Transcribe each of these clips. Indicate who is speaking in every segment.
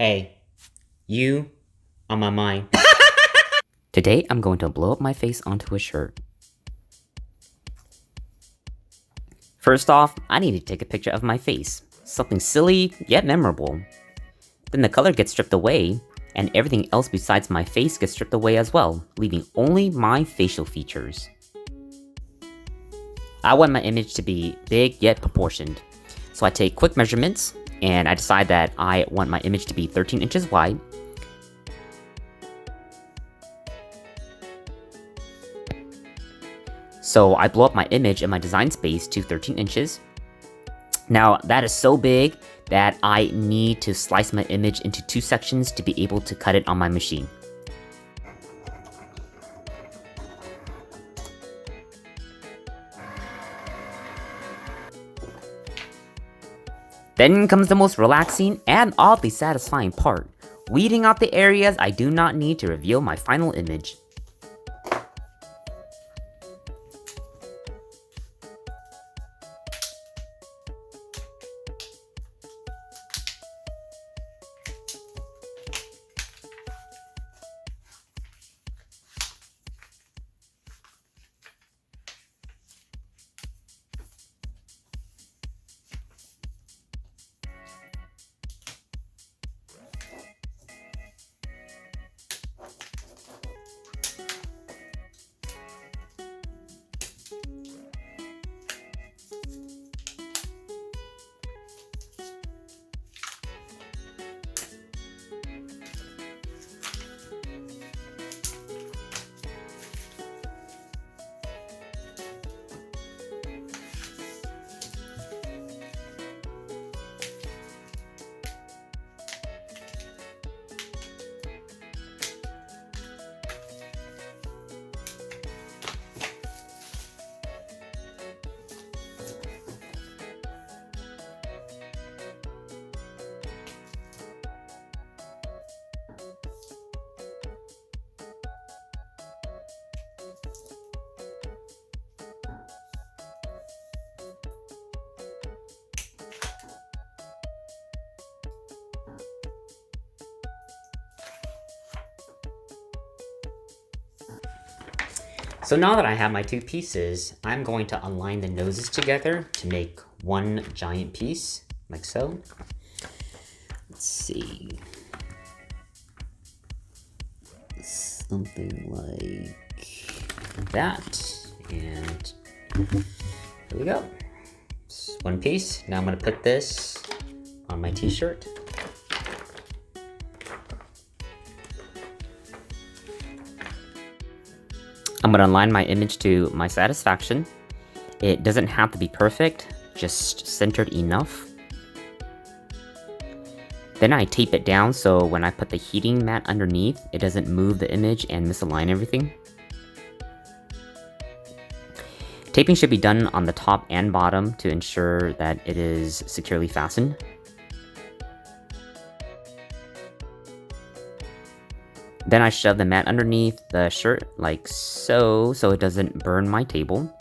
Speaker 1: Hey, you on my mind.
Speaker 2: Today, I'm going to blow up my face onto a shirt. First off, I need to take a picture of my face. Something silly, yet memorable. Then the color gets stripped away, and everything else besides my face gets stripped away as well, leaving only my facial features. I want my image to be big yet proportioned. So I take quick measurements, and I decide that I want my image to be 13 inches wide. So I blow up my image in my design space to 13 inches. Now that is so big that I need to slice my image into 2 sections to be able to cut it on my machine. Then comes the most relaxing and oddly satisfying part, weeding out the areas I do not need to reveal my final image. So now that I have my 2 pieces, I'm going to align the noses together to make one giant piece, like so. Let's see. Something like that. And here we go. It's one piece. Now I'm going to put this on my t-shirt. I'm going to align my image to my satisfaction. It doesn't have to be perfect, just centered enough. Then I tape it down so when I put the heating mat underneath, it doesn't move the image and misalign everything. Taping should be done on the top and bottom to ensure that it is securely fastened. Then I shove the mat underneath the shirt like so it doesn't burn my table.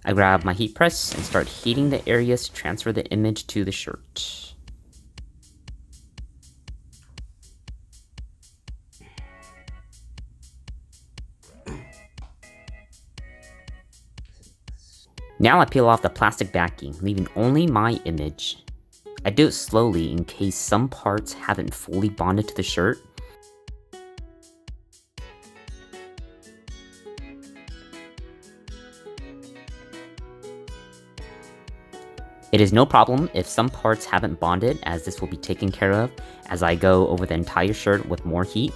Speaker 2: I grab my heat press and start heating the areas to transfer the image to the shirt. Now I peel off the plastic backing, leaving only my image. I do it slowly in case some parts haven't fully bonded to the shirt. It is no problem if some parts haven't bonded, as this will be taken care of as I go over the entire shirt with more heat.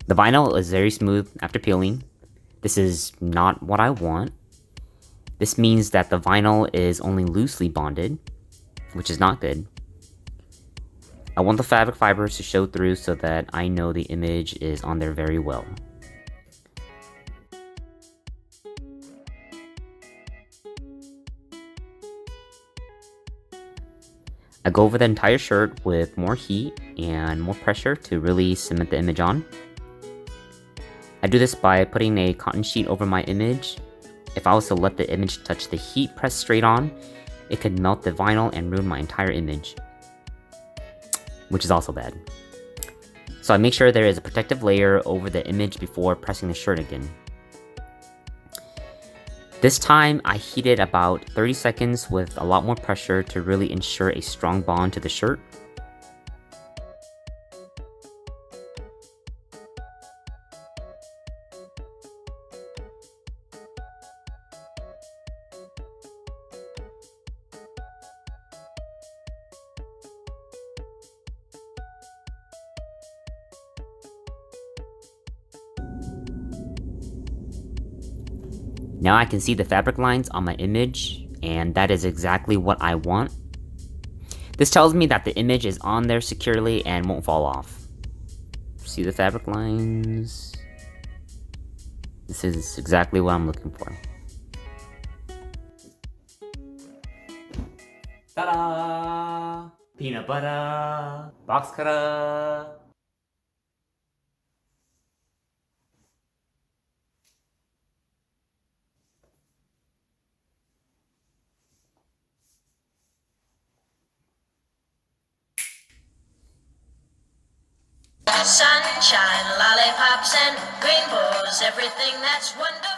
Speaker 2: The vinyl is very smooth after peeling. This is not what I want. This means that the vinyl is only loosely bonded, which is not good. I want the fabric fibers to show through so that I know the image is on there very well. I go over the entire shirt with more heat and more pressure to really cement the image on. I do this by putting a cotton sheet over my image. If I was to let the image touch the heat pressed straight on, it could melt the vinyl and ruin my entire image, which is also bad. So I make sure there is a protective layer over the image before pressing the shirt again. This time I heated about 30 seconds with a lot more pressure to really ensure a strong bond to the shirt. Now I can see the fabric lines on my image, and that is exactly what I want. This tells me that the image is on there securely and won't fall off. See the fabric lines? This is exactly what I'm looking for. Ta-da! Peanut butter! Box cutter!
Speaker 3: Sunshine, lollipops, and rainbows, everything that's wonderful.